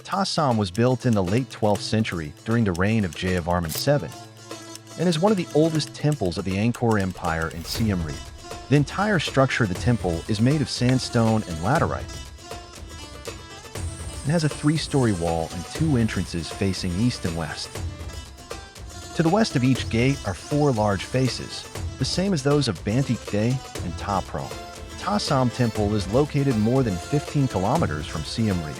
Toeng was built in the late 12th century during the reign of Jayavarman VII and is one of the oldest temples of the Angkor Empire in Siem Reap. The entire structure of the temple is made of sandstone and laterite. It has a 3-story wall and 2 entrances facing east and west. To the west of each gate are 4 large faces, the same as those of Bantik Day and Ta Prohm. Toeng Temple is located more than 15 kilometers from Siem Reap.